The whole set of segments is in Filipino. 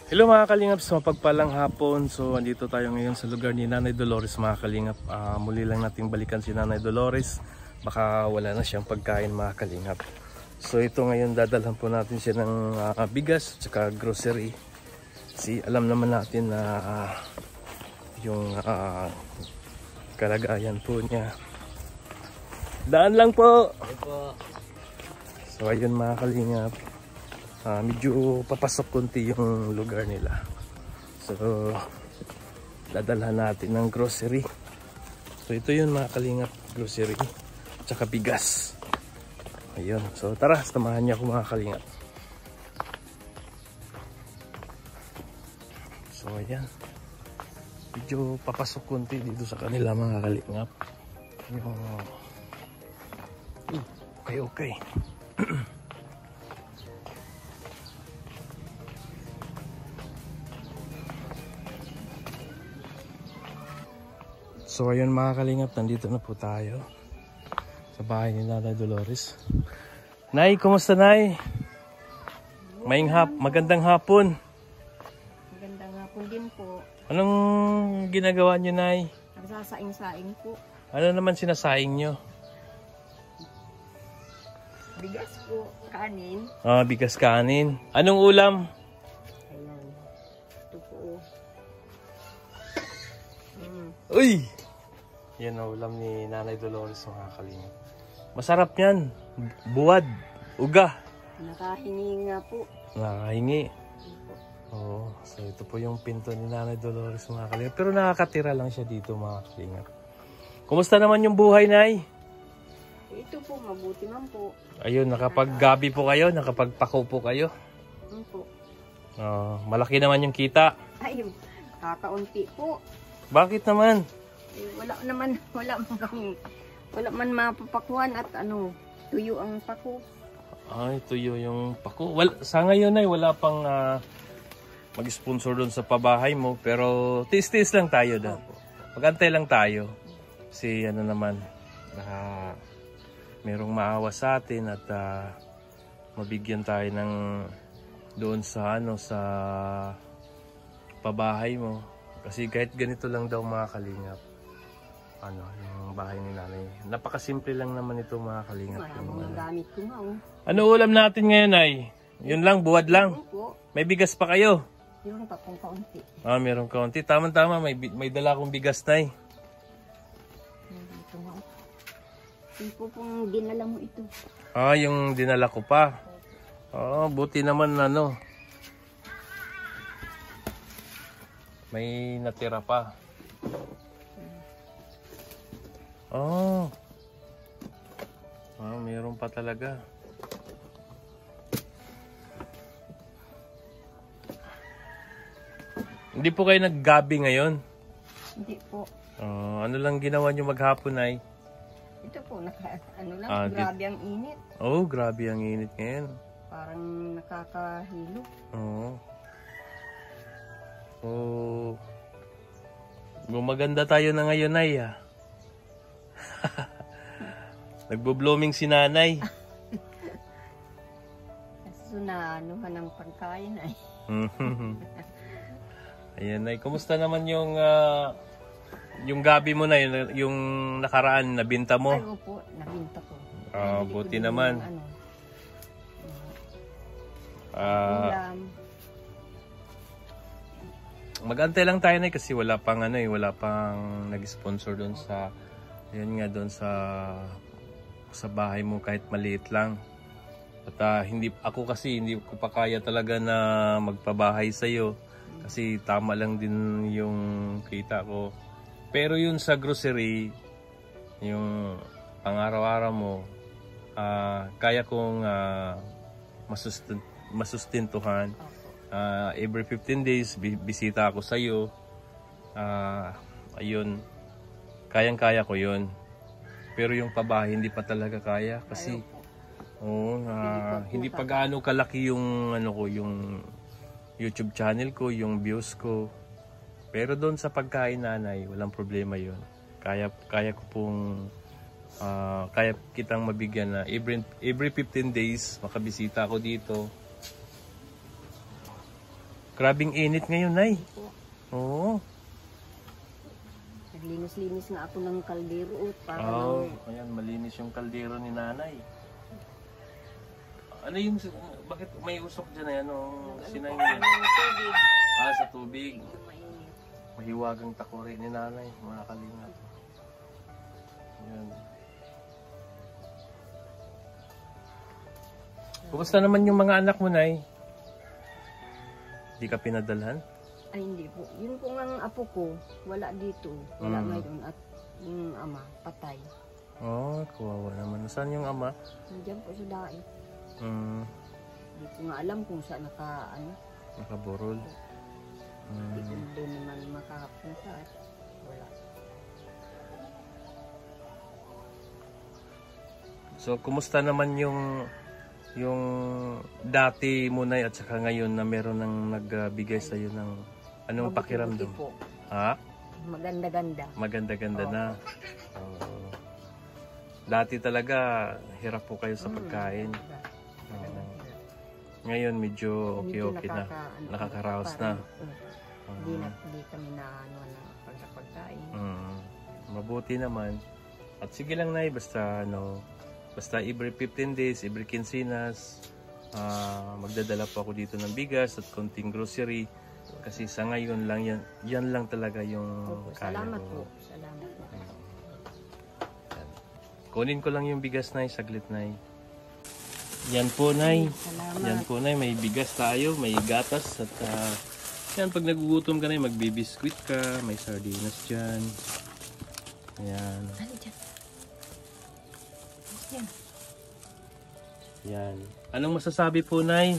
Hello mga kalingap, sa mapagpalang hapon. So andito tayo ngayon sa lugar ni Nanay Dolores mga kalingap. Muli lang nating balikan si Nanay Dolores. Baka wala na siyang pagkain mga kalingap. So ito ngayon dadalhan po natin siya ng bigas at saka grocery. Kasi alam naman natin na yung kalagayan po niya. Daan lang po! So ayun mga kalingap. Medyo papasok konti yung lugar nila. So dadalhan natin ng grocery. So ito yun mga kalingap, grocery tsaka bigas. Ayun, so tara, samahan niya ako mga kalingap. So ayan, medyo papasok konti dito sa kanila mga kalingap. Okay. So ayun mga kalingap, nandito na po tayo sa bahay ni Nanay Dolores. Nay, kumusta Nay? Magandang hapon. Magandang hapon din po. Anong ginagawa niyo Nay? Nagsasaing-saing po. Ano naman sinasaing niyo? Bigas po, kanin. Bigas kanin. Anong ulam? Ayan. Ito po. Uy! Yan ang ulam ni Nanay Dolores mga kalingap. Masarap yan. Buwad. Uga. Nakahingi nga po. Nakahingi. Oo. So ito po yung pinto ni Nanay Dolores mga kalingap. Pero nakakatira lang siya dito mga kalingap. Kumusta naman yung buhay Nay? Ito po, mabuti man po. Ayun, nakapaggabi po kayo, nakapagpako po kayo. Po. Malaki naman yung kita. Ay, kakaunti po. Bakit naman? Wala man mapapakuan at tuyo ang pako. Ay, tuyo yung pako. Sa ngayon ay wala pang mag-sponsor doon sa pabahay mo. Pero tiis-tiis lang tayo doon. Mag-antay lang tayo. Kasi naman, merong maawa sa atin at mabigyan tayo ng doon sa sa pabahay mo. Kasi kahit ganito lang daw mga kalingap, yung bahay ni Nanay. Napakasimple lang naman ito mga kalingap. Mga gamit ko nga. Ano ulam natin ngayon ay? Yun lang, buwad lang. May bigas pa kayo? Meron pa pong kaunti. Meron kaunti. Tama-tama, may dala akong bigas na Ito nga. Ito pong dinala mo ito. Yung dinala ko pa. Buti naman may natira pa. Mayroon pa talaga. Hindi po kayo naggabi ngayon? Hindi po. Ano lang ginawa nyo maghapon ay? Ito po, grabe ang init. Grabe ang init ngayon. Parang nakakahilo. Gumaganda tayo na ngayon ay Nagbo-blooming si Nanay. So ng pagkain ay. Ayan ay, kumusta naman yung gabi mo na yung nakaraan nabinta mo? Ay, opo, nabinta ko. Buti naman. Mag-antay lang tayo na kasi wala pang nag-sponsor doon sa doon sa bahay mo kahit maliit lang. At hindi ko pa kaya talaga na magpabahay sa iyo kasi tama lang din yung kita ko. Pero yun sa grocery, yung pang-araw-araw mo, kaya kong masustentuhan. Every 15 days bisita ako sa iyo. Ayun, kayang-kaya ko yun. Pero yung pabahay hindi pa talaga kaya kasi hindi pa gaano kalaki yung yung YouTube channel ko, yung views ko. Pero doon sa pagkain Nanay, walang problema yun. Kaya ko pong kaya kitang mabigyan na every 15 days makabisita ako dito. Grabing init ngayon, Nay. Po. Oo. Naglinis-linis nga ako ng kaldero para Oh, lang ayan, malinis yung kaldero ni nanay. Ano yung, bakit may usok dyan na yan? Sinay niya? tubig. Sa tubig. Mainit. Mahiwagang takuri ni nanay, mga kalingap. Ayan. Kumusta naman yung mga anak mo, Nay? Di ka pinadalhan? Ay hindi po. Yun po nga ang apo ko, wala dito. Wala ngayon at yung ama, patay. Oh, kawawa naman. Saan yung ama? Nandiyan po sa daig. Hmm, Hindi ko nga alam kung saan nakaburol. hindi ko doon naman makakapunta at wala. So, kumusta naman yung dati mo, Nay, at saka ngayon na meron nang nagbigay sa iyo ng anong Mabuti-buti pakiramdam? po. Ha? Maganda-ganda. Maganda-ganda na. Oo. Dati talaga hirap po kayo sa pagkain. Oo. Ngayon medyo okay na. Nakakaraos na. Hindi kami na pagkain. Mabuti naman. At sige lang, Nay, basta every 15 days, every quincenas, magdadala po ako dito ng bigas at konting grocery. Kasi sa ngayon lang, yan lang talaga yung kaya Salamat ko. po. Salamat po. Kunin ko lang yung bigas, Nay, saglit, Nay. Yan po, Nay. Salamat. Yan po, Nay. May bigas tayo, may gatas. At yan, pag nagugutom ka, Nay, magbibiskwit ka. May sardinas dyan. Ayan. Ano dyan? Yan. Yan. Anong masasabi po, Nay?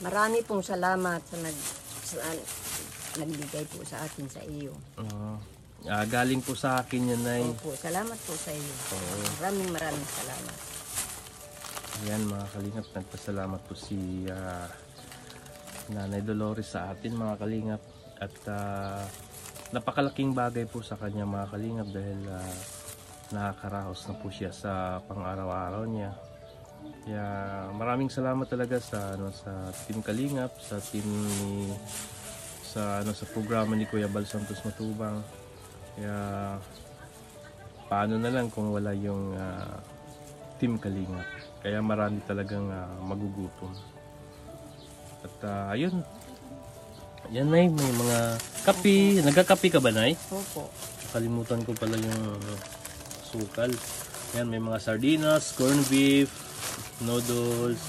Marami pong salamat sa nagbigay po sa atin sa iyo. Galing po sa akin yan, Nay. Opo, salamat po sa iyo. Oo. Maraming salamat. Ayan, mga kalingap, nagpasalamat po si Nanay Dolores sa atin, mga kalingap. At napakalaking bagay po sa kanya, mga kalingap, dahil nakakaraos na po siya sa pang-araw-araw niya. Kaya maraming salamat talaga sa Team Kalingap, sa team sa programa ni Kuya Bal Santos Matubang. Kaya paano na lang kung wala yung Team Kalingap. Kaya marami talagang magugutom. At ayun. Yan, Nay, may mga kape. Nagkakape ka ba, Nay? Opo. Nakalimutan ko pala yung sukal. Yan, may mga sardinas, corned beef, noodles,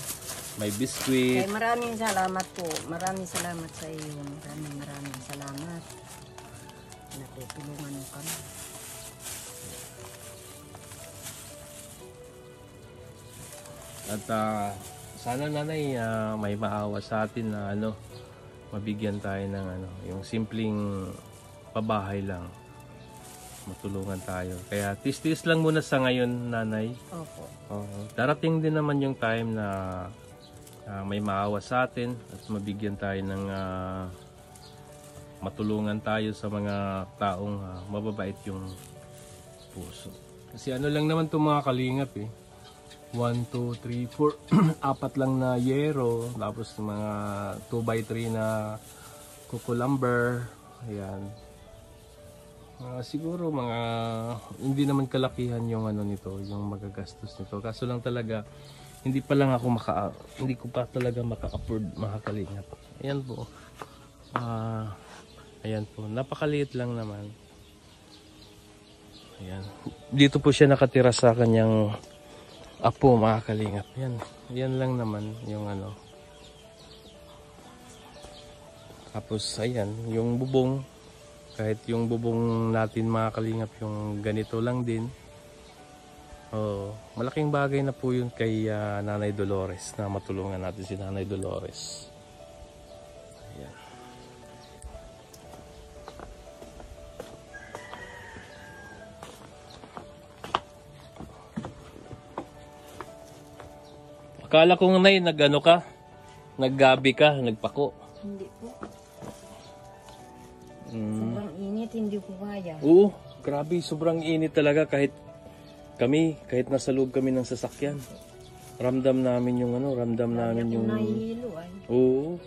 may biscuit. Kaya maraming salamat po. Maraming salamat sa iyo. Maraming salamat. Natutulungan mo kami. At sana, Nanay, may maawa sa atin na mabigyan tayo ng yung simpleng pabahay lang. Matulungan tayo. Kaya tis-tis lang muna sa ngayon, Nanay. Opo. Darating din naman yung time na may maawa sa atin at mabigyan tayo ng matulungan tayo sa mga taong mababait yung puso. Kasi lang naman itong mga kalingap 1, 2, 3, 4 apat lang na yero, tapos mga 2x3 na cucumber. Ayan. Siguro mga hindi naman kalakihan yung nito, yung magagastos nito. Kaso lang talaga hindi ko pa talaga maka-afford, makakalingap. Ayan po. Ayan po, napakaliit lang naman. Ayan. Dito po siya nakatira sa kanyang apo, makakalingap. Yan lang naman yung Tapos ayan, yung bubong. Kahit yung bubong natin, mga kalingap, yung ganito lang din. Malaking bagay na po yun kay Nanay Dolores, na matulungan natin si Nanay Dolores. Ayan. Akala ko, Nay, naggabi ka, nagpako. Hindi po. Sobrang init, hindi ko kaya. Oo, grabe, sobrang init talaga kahit nasa loob kami ng sasakyan. Ramdam namin yung Nahihilo ay. Oo.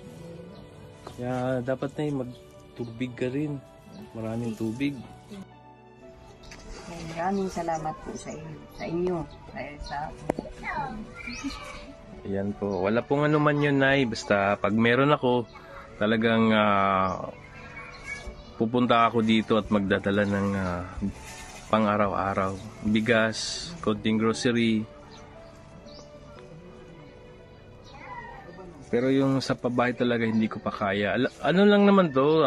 Kaya dapat na magtubig ka rin. Maraming tubig. Maraming salamat po sa inyo. Dahil sa Ayan po. Wala pong ano man yun, Nay. Basta pag meron ako, talagang pupunta ako dito at magdadala ng pang araw-araw. Bigas, konting grocery. Pero yung sa pabahay talaga hindi ko pa kaya. Ano lang naman to,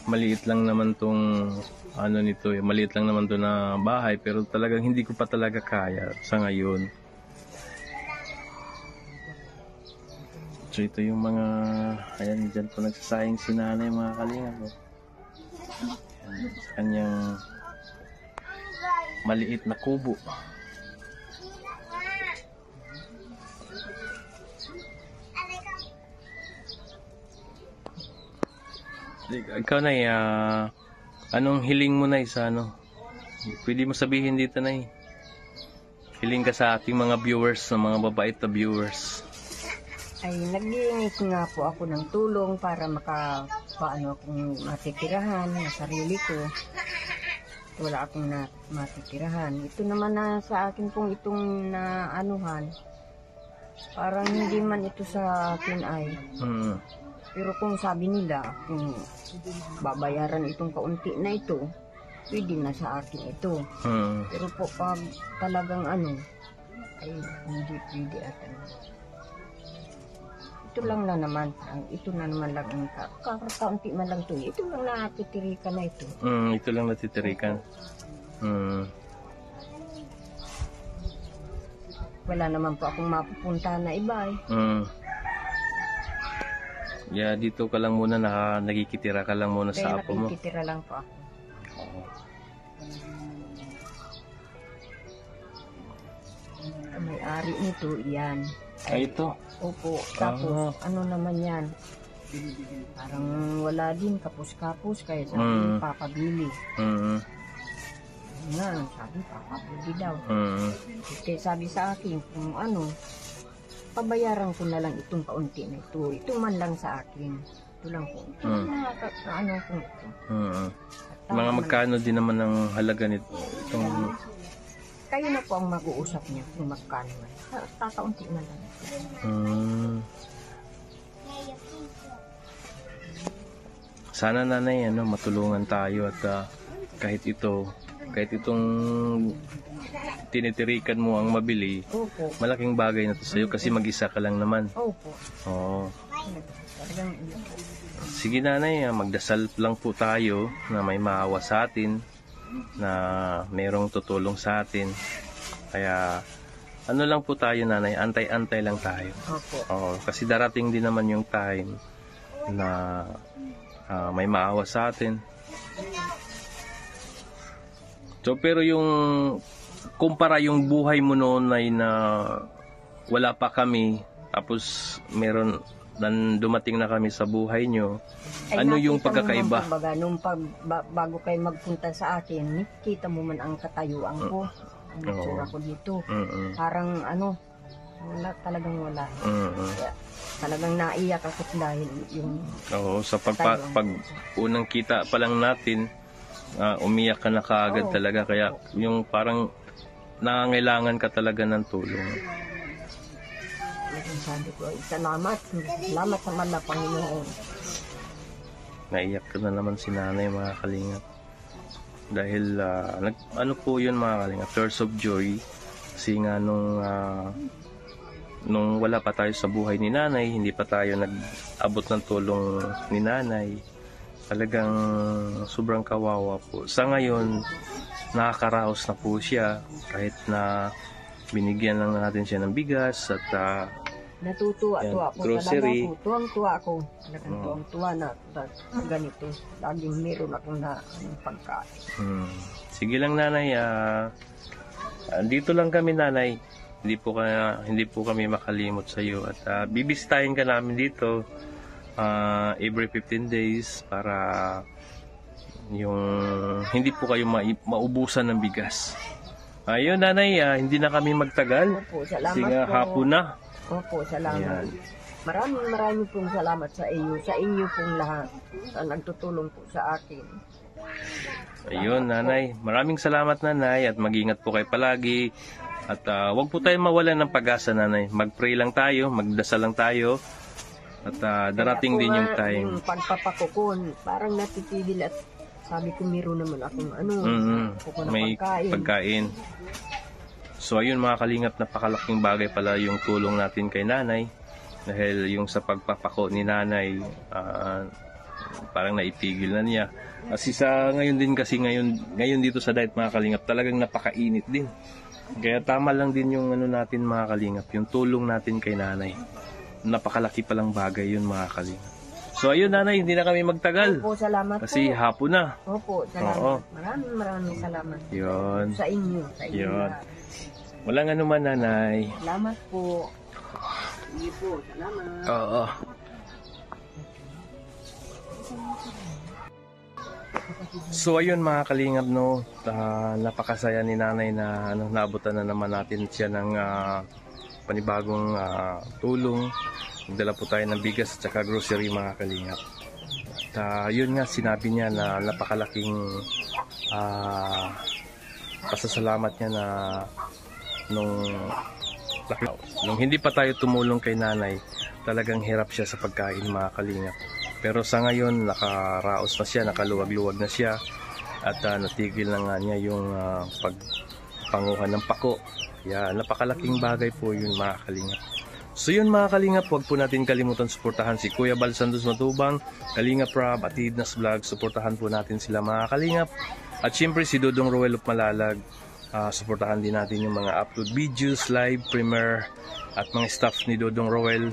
maliit lang naman tong ano nito, maliit lang naman to na bahay, pero talagang hindi ko pa talaga kaya sa ngayon. So ito yung mga, ayan, dyan po nagsasayang si nanay, mga kalingap. Ayan, sa kanyang maliit na kubo. Ikaw na, anong hiling mo na sa ano? Pwede mo sabihin dito na hiling ka sa ating mga viewers, sa mga babait na viewers. ay nag-iingit nga po ako ng tulong para paano akong matitirahan na sarili ko. Wala akong matitirahan. Ito naman na sa akin pong itong naanuhan. Parang hindi man ito sa akin ay. Pero kung sabi nila, kung babayaran itong kaunti na ito, pwede na sa akin ito. Pero po pag talagang ano, ay hindi pwede at ano. Ito lang na naman, ito na naman lang ang kaunti man lang ito. Ito lang natitirikan na ito. Ito lang natitirikan. Wala naman po akong mapupunta na iba eh. Yeah, dito ka lang muna, nagkikitira ka lang muna sa apo mo. Nakikitira lang po ako. Ang may-ari nito, iyan. Ay, ito? Opo. Tapos, ano naman yan? Parang wala din, kapos-kapos. Kaya sabi, papabili. Nga, sabi, papabili daw. Kaya sabi sa akin, kung ano, pabayaran ko na lang itong kaunti na ito. Ito man lang sa akin. Ito lang po. Ito ano po ito. Mga magkano din naman ang halaga nito? Itong... Kayo na po ang mag-uusap niya kung magkano man. Tataunti na lang. Sana nanay, matulungan tayo at kahit itong tinitirikan mo ang mabili, Opo. malaking bagay na to sa'yo kasi mag-isa ka lang naman. Opo. Oo. Sige nanay, magdasal lang po tayo na may maawa sa atin, na merong tutulong sa atin. Kaya ano lang po tayo nanay, antay-antay lang tayo. Opo. Oo, kasi darating din naman yung time na may maawa sa atin. So pero yung kumpara yung buhay mo noon ay na wala pa kami, tapos meron dan dumating na kami sa buhay nyo, Ay, ano yung nakita mo pagkakaiba? man, kumbaga, nung bago kayo magpunta sa akin, nakita mo man ang katayuan ko. Ang itsura ko dito. Parang ano, wala, talagang wala. Kaya, talagang naiyak ako dahil yung... Oo, sa pag unang kita pa lang natin, umiyak ka na kaagad talaga. Kaya yung parang nangangailangan ka talaga ng tulong. Sabi ko, salamat sa mga Panginoon. Naiyak ka na naman si nanay, mga kalingap. Dahil, ano po yun mga kalingap, tears of joy. Kasi nga nung wala pa tayo sa buhay ni nanay, hindi pa tayo nag-abot ng tulong ni nanay, talagang sobrang kawawa po. Sa ngayon, nakakaraos na po siya kahit na binigyan lang natin siya ng bigas at Natutuwa-tuwa po grocery. talaga. Tuwang-tuwa ako. Talagang tuwang-tuwa na ganito. Laging meron akong na pagkain. Sige lang nanay, dito lang kami nanay. Hindi po kami makalimot sa iyo at bibisitahin ka namin dito every 15 days para yung hindi po kayo maubusan ng bigas. Ayun nanay, hindi na kami magtagal. Opo, salamat kasi nga po. hapon na. Opo, salamat. Ayan. Maraming pong salamat sa inyo pong lahat na nagtutulong po sa akin. Ayun, nanay. Maraming salamat, nanay, at mag-ingat po kayo palagi. At wag po tayo mawalan ng pag-asa, nanay. Mag-pray lang tayo, magdasal lang tayo. At darating din yung time. Yung pagpapakukon, parang natitigil at sabi ko meron naman akong kuko na May pagkain. So ayun mga kalingap, napakalaking bagay pala yung tulong natin kay nanay. Dahil yung sa pagpapako ni nanay, parang naitigil na niya. Kasi sa ngayon din kasi ngayon dito sa diet mga kalingap, talagang napakainit din. Kaya tama lang din yung natin mga kalingap, yung tulong natin kay nanay. Napakalaki palang bagay yun mga kalingap. So ayun nanay, hindi na kami magtagal. Opo, salamat Kasi po. hapon na. Opo, salamat. Oo. Maraming salamat. Yun. Sa inyo. Yun. Walang anuman nanay. Salamat po. Sige po, salamat. Oo. So ayun mga kalingap, no, napakasaya ni nanay na naabutan na naman natin siya ng panibagong tulong. Nagdala po tayo ng bigas at saka grocery mga kalingap. At yun nga, sinabi niya na napakalaking pasasalamat niya na nung hindi pa tayo tumulong kay nanay, talagang hirap siya sa pagkain mga kalingap. Pero sa ngayon, nakaraos na siya, nakaluwag-luwag na siya, at natigil na nga niya yung pagpanguhan ng pako. Napakalaking bagay po yun mga kalingap. So yun mga kalingap, huwag po natin kalimutan suportahan si Kuya Bal Santos Matubang, Kalingap Rob at Idnas Vlog. Suportahan po natin sila mga kalingap. At syempre si Dodong Roel of Malalag. Suportahan din natin yung mga upload videos, live, premiere, at mga staff ni Dodong Roel.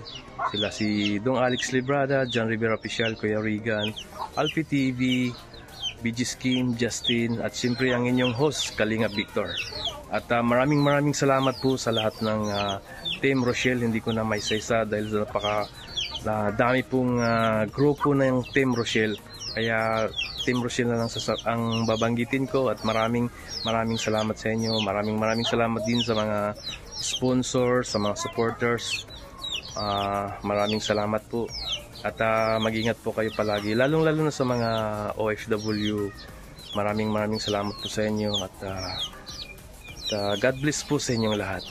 Sila si Dong Alex Librada, John Rivera Official, Kuya Regan, Alfie TV, BG Scheme, Justin, at siyempre ang inyong host, Kalingap Victor. At maraming salamat po sa lahat ng Team Rochelle. Hindi ko na may isa dahil dami pong grupo ng Team Rochelle. Kaya Team Rochelle na lang ang babanggitin ko, at maraming salamat sa inyo. Maraming salamat din sa mga sponsors, sa mga supporters. Maraming salamat po. At mag-ingat po kayo palagi, lalong-lalo na sa mga OFW. Maraming salamat po sa inyo, at God bless po sa inyong lahat.